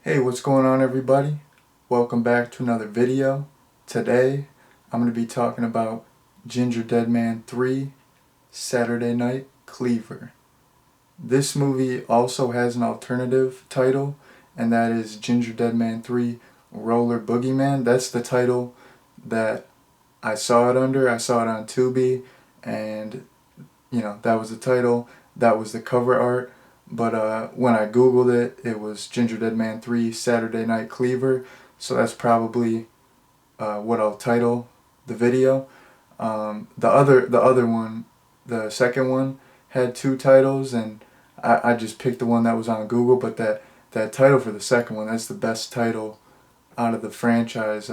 Hey, what's going on everybody? Welcome back to another video. Today, I'm going to be talking about Gingerdead Man 3, Saturday Night Cleaver. This movie also has an alternative title, and that is Gingerdead Man 3, Roller Boogeyman. That's the title that I saw it under. I saw it on Tubi, and that was the title, that was the cover art. But when I googled it, it was Gingerdead Man 3 Saturday Night Cleaver, so that's probably what I'll title the video. The other one, the second one, had two titles, and I just picked the one that was on Google. But that title for the second one, that's the best title out of the franchise.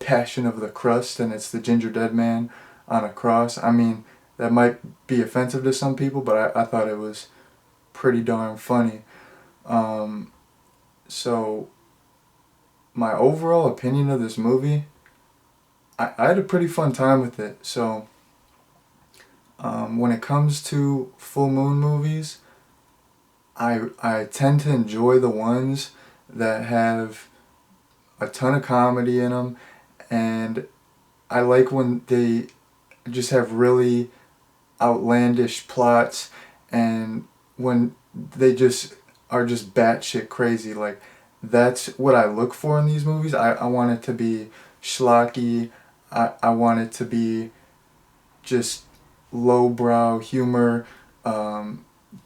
Passion of the Crust, and it's the Gingerdead Man on a cross. I mean, that might be offensive to some people, but I thought it was pretty darn funny. So my overall opinion of this movie, I had a pretty fun time with it. So when it comes to full moon movies, I tend to enjoy the ones that have a ton of comedy in them, and I like when they just have really outlandish plots, and when they just are just batshit crazy. Like, that's what I look for in these movies. I want it to be schlocky. I want it to be just lowbrow humor,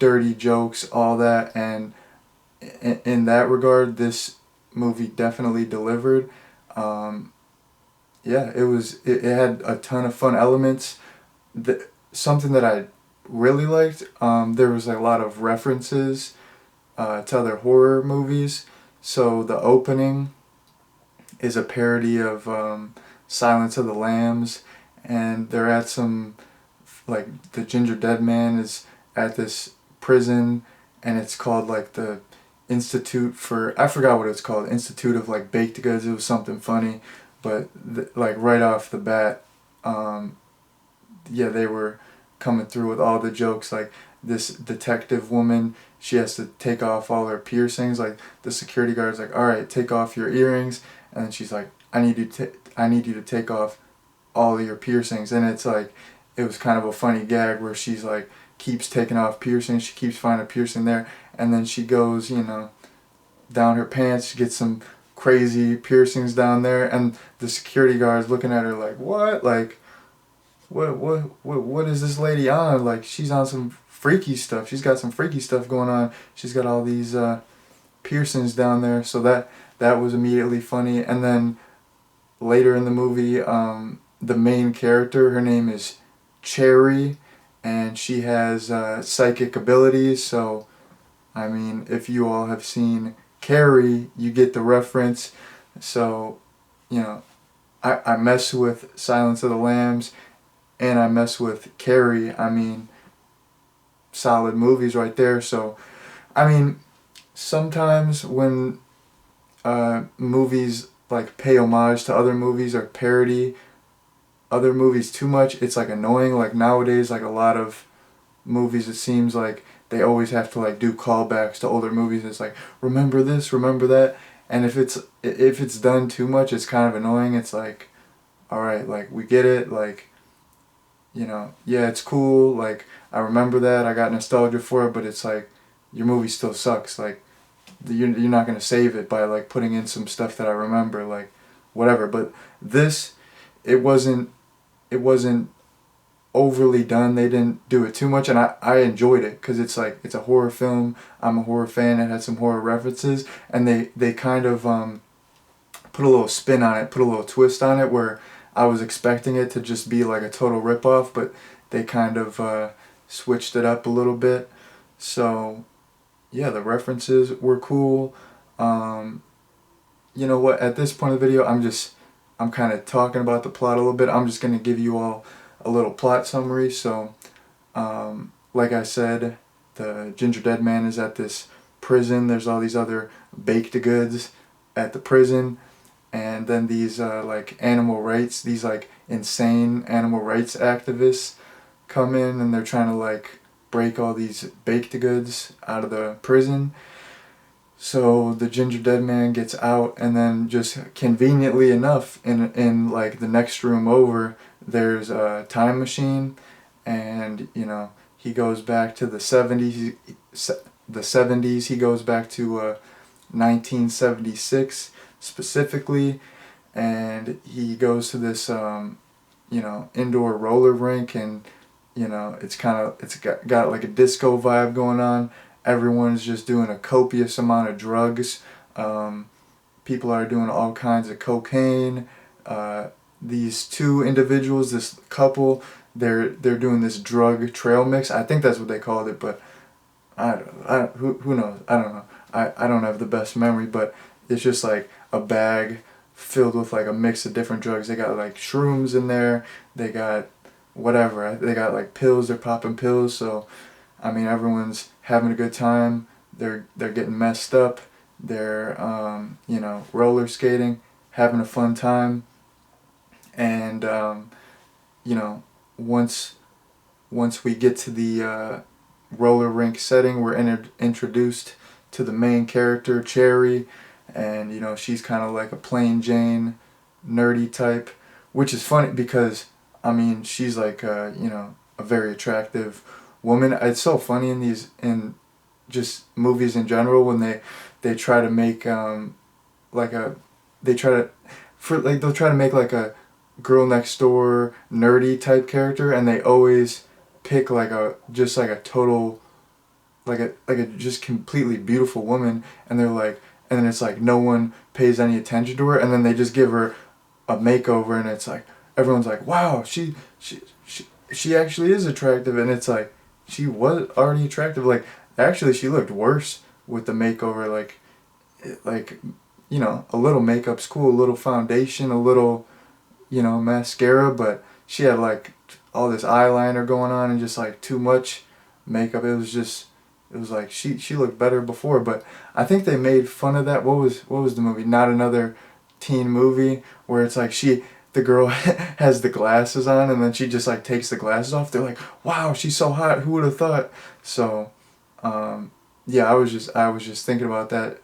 dirty jokes, all that. And in that regard, this movie definitely delivered. Yeah, it had a ton of fun elements. Something that I really liked, there was a lot of references to other horror movies. So the opening is a parody of Silence of the Lambs, and they're at some, like, the Gingerdead Man is at this prison, and it's called like the Institute for, I forgot what it's called, Institute of like Baked Goods. It was something funny, but like right off the bat, yeah, they were coming through with all the jokes. Like, this detective woman, she has to take off all her piercings. Like, the security guard's like, "All right, take off your earrings," and then she's like, I need you to take off all of your piercings." And it's like, it was kind of a funny gag where she's like, keeps taking off piercings, she keeps finding a piercing there, and then she goes, down her pants, she gets some crazy piercings down there, and the security guard's looking at her like, "What? Like, what is this lady on? Like, she's on some freaky stuff. She's got some freaky stuff going on. She's got all these piercings down there." So that was immediately funny. And then later in the movie, the main character, her name is Cherry, and she has psychic abilities. So, I mean, if you all have seen Carrie, you get the reference. So, I mess with Silence of the Lambs, and I mess with Carrie. I mean, solid movies right there. So, I mean, sometimes when movies like pay homage to other movies or parody other movies too much, it's like annoying. Like, nowadays, like, a lot of movies, it seems like they always have to like do callbacks to older movies. It's like, remember this, remember that. And if it's done too much, it's kind of annoying. It's like, all right, like, we get it, like, yeah, it's cool, like, I remember that, I got nostalgia for it, but it's like, your movie still sucks. Like, you're not going to save it by like putting in some stuff that I remember, like, whatever. But this, it wasn't overly done. They didn't do it too much, and I enjoyed it, because it's like, it's a horror film. I'm a horror fan. It had some horror references, and they kind of put a little spin on it, put a little twist on it, where I was expecting it to just be like a total ripoff, but they kind of switched it up a little bit. So, yeah, the references were cool. You know what? At this point of the video, I'm kind of talking about the plot a little bit. I'm just going to give you all a little plot summary. So, like I said, the Gingerdead Man is at this prison. There's all these other baked goods at the prison. And then these like animal rights, these like insane animal rights activists come in, and they're trying to like break all these baked goods out of the prison. So the Gingerdead Man gets out, and then just conveniently enough, in like the next room over, there's a time machine, and he goes back to the 70s. The 70s. He goes back to 1976 specifically, and he goes to this indoor roller rink, and it's got like a disco vibe going on. Everyone's just doing a copious amount of drugs. People are doing all kinds of cocaine. These two individuals, this couple, they're doing this drug trail mix. I think that's what they called it, but who knows? I don't know. I don't have the best memory, but it's just like a bag filled with like a mix of different drugs. They got like shrooms in there. They got whatever. They got like pills. They're popping pills. So, I mean, everyone's having a good time. They're getting messed up. They're roller skating, having a fun time, and once we get to the roller rink setting, we're introduced to the main character, Cherry, and she's kind of like a plain Jane, nerdy type, which is funny because I mean she's like a very attractive woman. It's so funny in just movies in general when they try to make like a they try to for like they'll try to make like a girl next door nerdy type character, and they always pick like a just like a total like a just completely beautiful woman, and they're like, and then it's like no one pays any attention to her, and then they just give her a makeover, and it's like everyone's like, wow, she actually is attractive, and it's like she was already attractive. Like actually she looked worse with the makeover. Like a little makeup's cool, a little foundation, a little mascara, but she had like all this eyeliner going on and just like too much makeup. It was like she looked better before, but I think they made fun of that. What was the movie? Not Another Teen Movie, where it's like the girl has the glasses on, and then she just like takes the glasses off. They're like, wow, she's so hot. Who would have thought? So, yeah, I was just thinking about that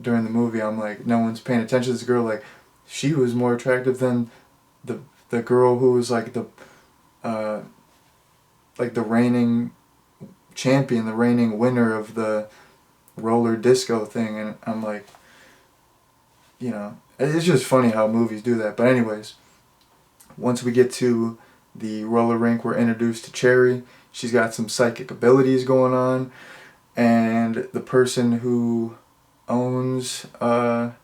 during the movie. I'm like, no one's paying attention to this girl. Like, she was more attractive than the girl who was uh, like the reigning champion, the reigning winner of the roller disco thing. And I'm like, it's just funny how movies do that. But anyways, once we get to the roller rink, we're introduced to Cherry. She's got some psychic abilities going on, and the person who owns the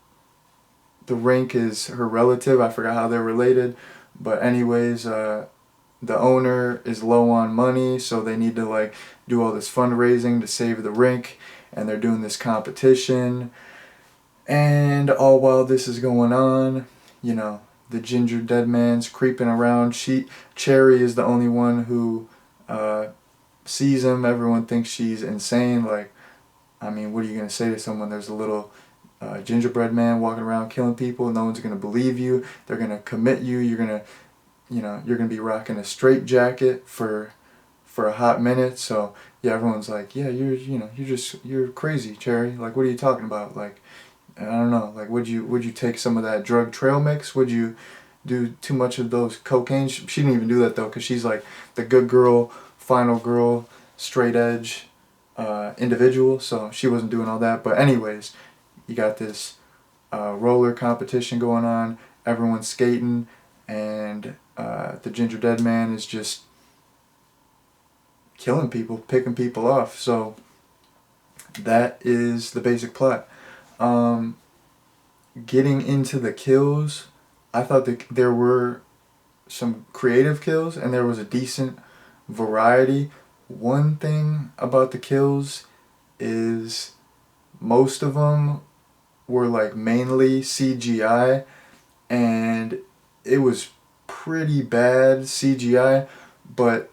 rink is her relative. I forgot how they're related, but anyways, the owner is low on money, so they need to like do all this fundraising to save the rink, and they're doing this competition. And all while this is going on, the Gingerdead Man's creeping around. Cherry is the only one who sees him. Everyone thinks she's insane. Like, I mean, what are you gonna say to someone? There's a little gingerbread man walking around killing people. No one's gonna believe you. They're gonna commit you. You're gonna be rocking a straitjacket for a hot minute. So yeah, everyone's like, yeah, you're crazy, Cherry. Like, what are you talking about? Like, I don't know. Like, would you take some of that drug trail mix? Would you do too much of those cocaine? She didn't even do that though, because she's like the good girl, final girl, straight edge individual. So she wasn't doing all that. But anyways, you got this roller competition going on. Everyone's skating, and the Gingerdead Man is just killing people, picking people off. So that is the basic plot. Getting into the kills, I thought that there were some creative kills, and there was a decent variety. One thing about the kills is most of them were like mainly CGI, and it was pretty bad CGI, but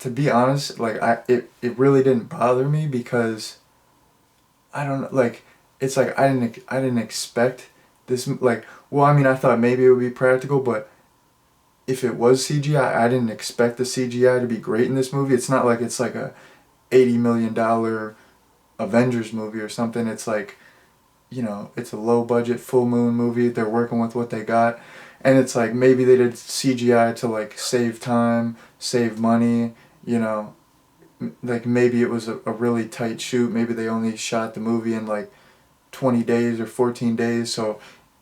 to be honest, like it really didn't bother me, because I don't know, like it's like I didn't expect this, like, well, I mean, I thought maybe it would be practical, but if it was CGI, I didn't expect the CGI to be great in this movie. It's not like it's like a $80 million Avengers movie or something. It's like, you know, it's a low budget full moon movie. They're working with what they got, and it's like maybe they did CGI to like save time, save money, you know, like maybe it was a really tight shoot. Maybe they only shot the movie in like 20 days or 14 days, so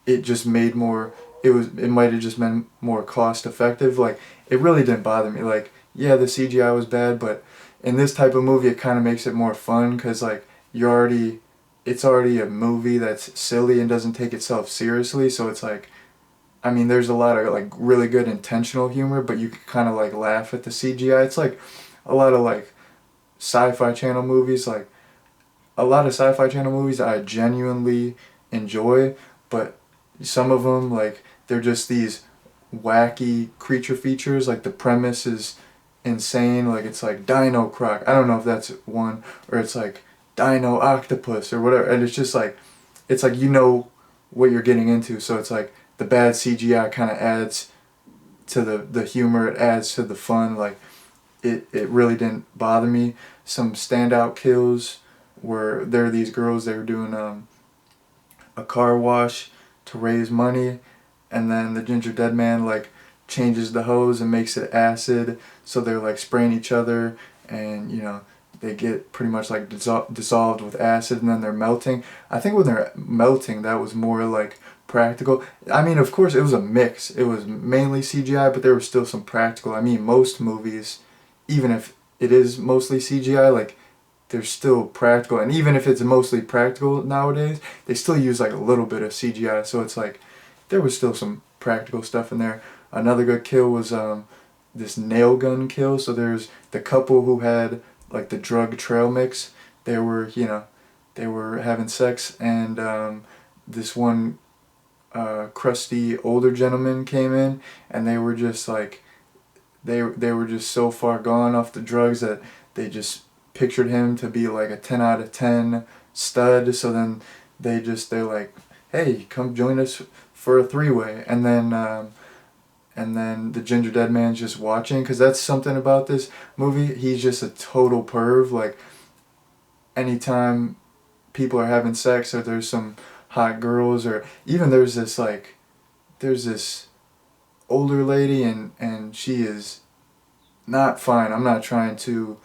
it just made more, it might have just been more cost effective. Like, it really didn't bother me. Like, yeah, the CGI was bad, but in this type of movie it kind of makes it more fun because like it's already a movie that's silly and doesn't take itself seriously, so it's like, I mean, there's a lot of like really good intentional humor, but you can kind of like laugh at the CGI. It's like a lot of like sci-fi channel movies, like a lot of sci-fi channel movies I genuinely enjoy, but some of them, like, they're just these wacky creature features. Like, the premise is insane. Like, it's like Dino Croc. I don't know if that's one, or it's like Dino Octopus or whatever. And it's just like, it's like, you know what you're getting into. So it's like the bad CGI kind of adds to the humor. It adds to the fun. Like, it really didn't bother me. Some standout kills were, there are these girls, they were doing a car wash to raise money, and then the Gingerdead Man like changes the hose and makes it acid, so they're like spraying each other, and you know, they get pretty much like dissolved with acid, and then they're melting. I think when they're melting, that was more like practical. I mean, of course, it was a mix. It was mainly CGI, but there was still some practical. I mean, most movies, even if it is mostly CGI, like, they're still practical, and even if it's mostly practical nowadays, they still use like a little bit of CGI, so it's like there was still some practical stuff in there. Another good kill was this nail gun kill. So there's the couple who had like the drug trail mix. They were, you know, they were having sex, and this one crusty older gentleman came in, and they were just like, they were just so far gone off the drugs that they just pictured him to be like a 10 out of 10 stud. So then they're like, hey, come join us for a three-way. And then the Gingerdead Man's just watching, because that's something about this movie. He's just a total perv. Like, anytime people are having sex, or there's some hot girls, or even there's this older lady, and she is not fine. I'm not trying to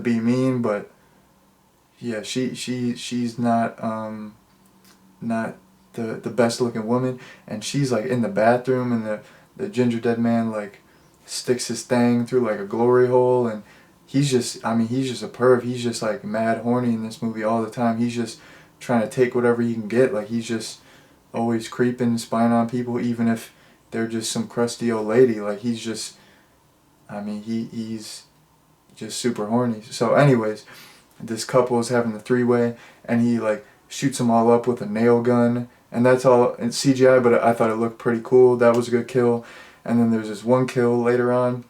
be mean, but yeah, she's not the best looking woman, and she's like in the bathroom, and the Gingerdead Man like sticks his thing through like a glory hole, and he's just, I mean, he's just a perv. He's just like mad horny in this movie all the time. He's just trying to take whatever he can get. Like, he's just always creeping, spying on people, even if they're just some crusty old lady. Like, he's just, I mean, he's just super horny. So anyways, this couple is having the three-way, and he like shoots them all up with a nail gun, and that's all in CGI, but I thought it looked pretty cool. That was a good kill. And then there's this one kill later on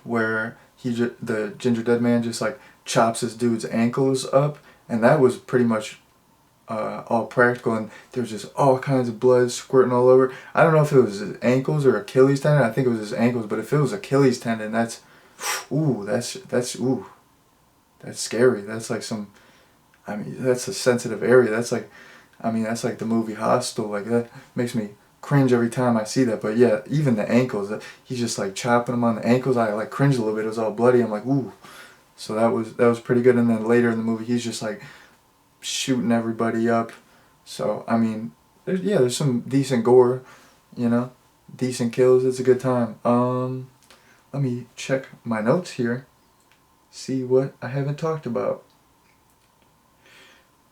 where the Gingerdead Man just like chops this dude's ankles up, and that was pretty much all practical, and there's just all kinds of blood squirting all over. I don't know if it was his ankles or Achilles tendon. I think it was his ankles, but if it was Achilles tendon, that's scary. That's like some, I mean, that's a sensitive area. That's like, I mean, that's like the movie Hostel. Like, that makes me cringe every time I see that. But yeah, even the ankles, he's just like chopping them on the ankles. I like cringe a little bit. It was all bloody. I'm like, ooh. So that was pretty good. And then later in the movie, he's just like shooting everybody up. So I mean, there's some decent gore, you know, decent kills. It's a good time. Let me check my notes here, see what I haven't talked about.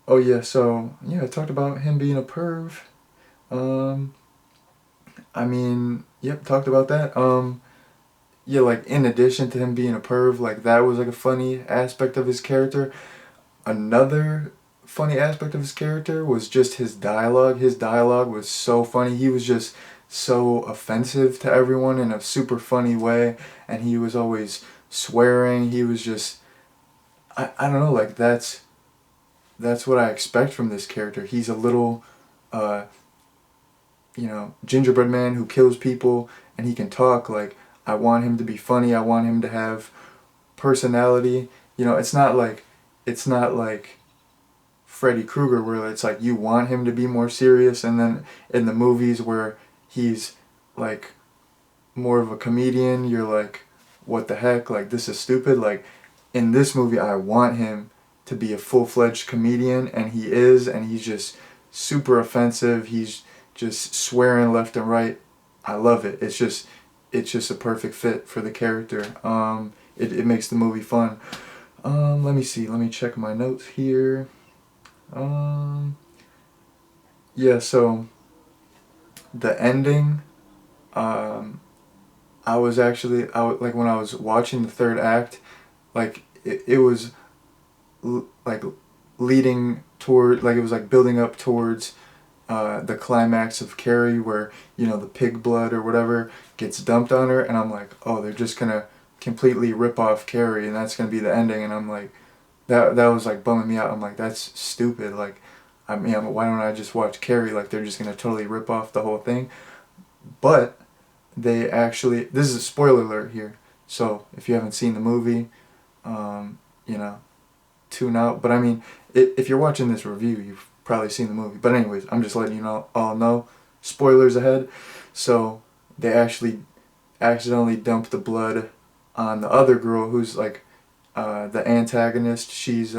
Oh yeah, so yeah, I talked about him being a perv. I mean, yep, talked about that. Yeah, like, in addition to him being a perv, like, that was like a funny aspect of his character. Another funny aspect of his character was just his dialogue. His dialogue was so funny. He was just so offensive to everyone in a super funny way, and he was always swearing. He was just, I don't know, like, that's what I expect from this character. He's a little you know, gingerbread man who kills people, and he can talk. Like, I want him to be funny. I want him to have personality. You know, it's not like it's not like Freddy Krueger where it's like you want him to be more serious, and then in the movies where he's like more of a comedian, you're like, what the heck, like this is stupid. Like in this movie I want him to be a full-fledged comedian, and he is, and he's just super offensive, he's just swearing left and right. I love it. It's just a perfect fit for the character. It makes the movie fun. Let me see, let me check my notes here. Yeah, so the ending, like when I was watching the third act, like it was like leading toward, like it was like building up towards the climax of Carrie, where the pig blood or whatever gets dumped on her, and I'm like, oh, they're just gonna completely rip off Carrie, and that's gonna be the ending, and I'm like, that was like bumming me out. I'm like, that's stupid. Like, I mean, why don't I just watch Carrie? Like, they're just gonna totally rip off the whole thing. But they actually, this is a spoiler alert here, so if you haven't seen the movie, um, you know, tune out. But I mean, if you're watching this review, you've probably seen the movie. But anyways, I'm just letting you know, all know, spoilers ahead. So they actually accidentally dump the blood on the other girl who's like the antagonist. She's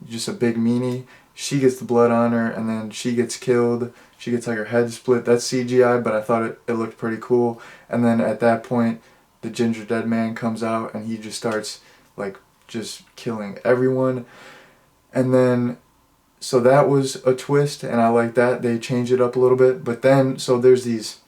just a big meanie. She gets the blood on her, and then she gets killed. She gets like her head split. That's CGI, but I thought it looked pretty cool. And then at that point, the Gingerdead Man comes out, and he just starts like just killing everyone. And then, so that was a twist, and I like that. They changed it up a little bit. But then, so there's these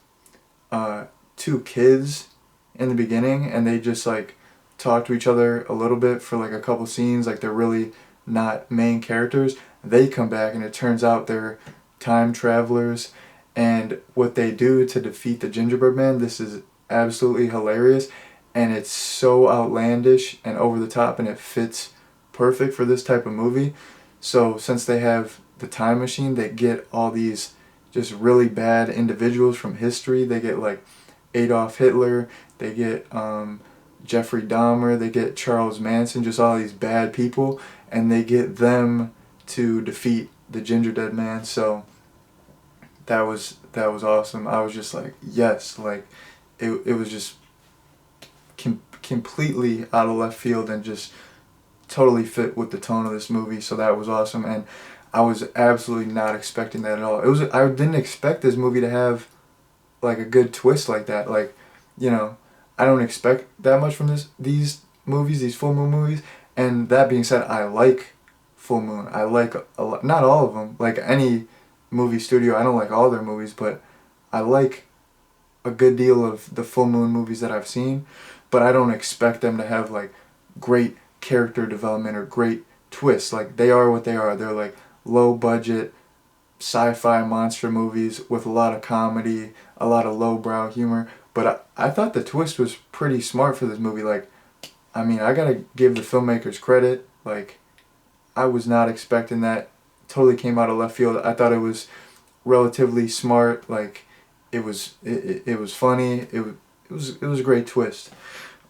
two kids in the beginning, and they just like talk to each other a little bit for like a couple scenes. Like they're really not main characters. They come back, and it turns out they're time travelers, and what they do to defeat the Gingerbread Man, this is absolutely hilarious, and it's so outlandish and over the top, and it fits perfect for this type of movie. So since they have the time machine, they get all these just really bad individuals from history. They get like Adolf Hitler, they get Jeffrey Dahmer, they get Charles Manson, just all these bad people, and they get them to defeat the Gingerdead Man. So that was awesome. I was just like, yes, like it was just completely out of left field and just totally fit with the tone of this movie. So that was awesome, and I was absolutely not expecting that at all. I didn't expect this movie to have like a good twist like that. Like, I don't expect that much from these movies, these full moon movies. And that being said, I like full moon. I like a lot, not all of them. Like any movie studio, I don't like all their movies, but I like a good deal of the full moon movies that I've seen. But I don't expect them to have like great character development or great twists. Like they are what they are. They're like low budget sci-fi monster movies with a lot of comedy, a lot of lowbrow humor. But I thought the twist was pretty smart for this movie. Like, I mean, I gotta give the filmmakers credit. Like, I was not expecting that. Totally came out of left field. I thought it was relatively smart. Like, it was funny. It was a great twist.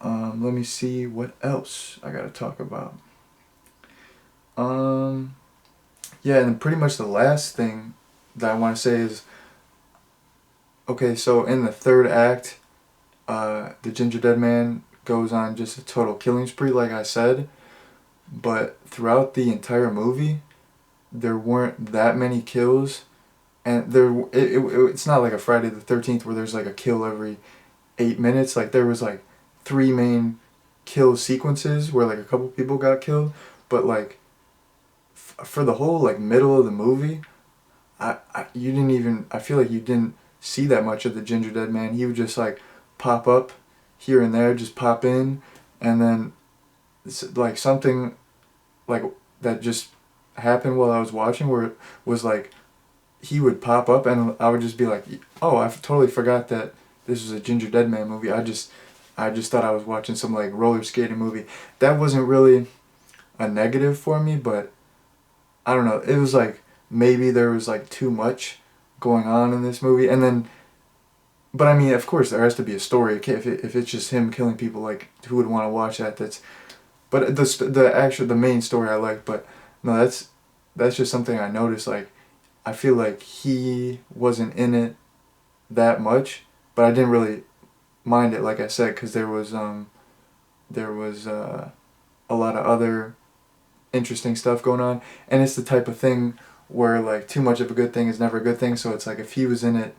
Let me see what else I gotta talk about. Yeah, and pretty much the last thing that I want to say is, okay, so in the third act, the Gingerdead Man goes on just a total killing spree, like I said, but throughout the entire movie, there weren't that many kills, and it's not like a Friday the 13th where there's like a kill every 8 minutes. Like there was like 3 main kill sequences where like a couple people got killed, but like for the whole like middle of the movie, I feel like you didn't see that much of the Gingerdead Man. He would just like pop up here and there, just pop in, and then it's like something like that just happened while I was watching, where it was like he would pop up and I would just be like, oh, I totally forgot that this was a Gingerdead Man movie. I just thought I was watching some like roller skating movie. That wasn't really a negative for me, but I don't know. It was like maybe there was like too much going on in this movie, and then, but I mean, of course, there has to be a story. Okay, if it's just him killing people, like who would want to watch that? But the main story I like. But no, that's just something I noticed. Like, I feel like he wasn't in it that much, but I didn't really mind it, like I said, because there was a lot of other interesting stuff going on, and it's the type of thing where like too much of a good thing is never a good thing. So it's like if he was in it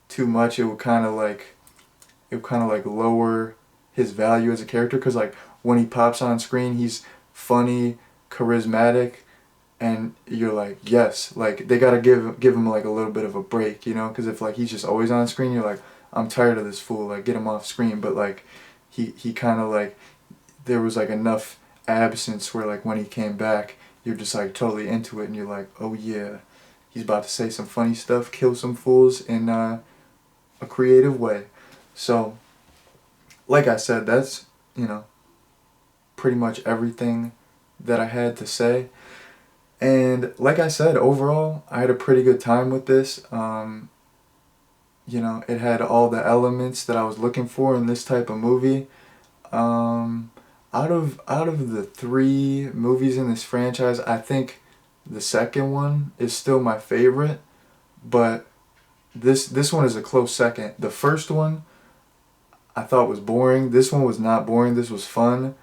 too much, it would kind of like lower his value as a character, because like when he pops on screen, he's funny, charismatic, and you're like, yes, like they gotta give him like a little bit of a break, you know, because if like he's just always on screen, you're like, I'm tired of this fool, like get him off screen. But like he kind of like, there was like enough absence where like when he came back, you're just like totally into it, and you're like, oh yeah, he's about to say some funny stuff, kill some fools in a creative way. So like I said, that's, you know, pretty much everything that I had to say. And like I said, overall, I had a pretty good time with this. You know, it had all the elements that I was looking for in this type of movie. Um, out of the three movies in this franchise, I think the second one is still my favorite, but this one is a close second. The first one I thought was boring. This one was not boring. This was fun,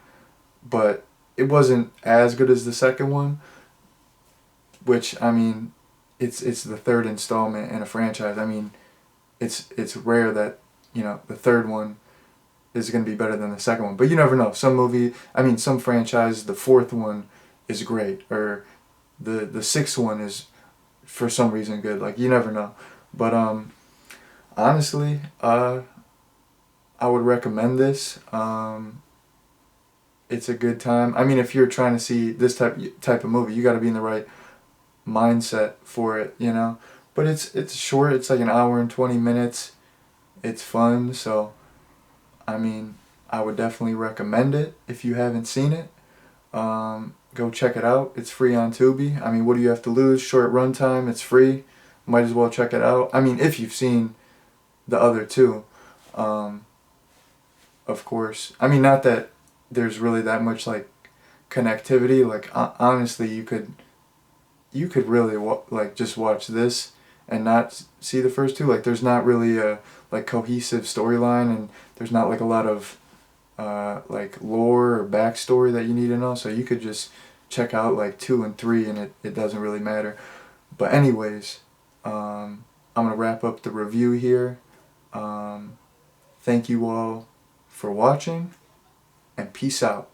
but it wasn't as good as the second one. Which, I mean, it's the third installment in a franchise. I mean, it's rare that, you know, the third one is going to be better than the second one. But you never know. Some franchise, the fourth one is great, or the sixth one is for some reason good. Like, you never know. But honestly, I would recommend this. It's a good time. I mean, if you're trying to see this type of movie, you got to be in the right mindset for it, you know. But it's short. It's like an hour and 20 minutes. It's fun. So, I mean, I would definitely recommend it if you haven't seen it. Go check it out. It's free on Tubi. I mean, what do you have to lose? Short runtime. It's free. Might as well check it out. I mean, if you've seen the other two, of course. I mean, not that there's really that much like connectivity. Like honestly, you could really like just watch this and not see the first two. Like there's not really a like cohesive storyline, and there's not like a lot of like lore or backstory that you need to know. So you could just check out like 2 and 3, and it doesn't really matter. But anyways, I'm gonna wrap up the review here. Thank you all for watching, and peace out.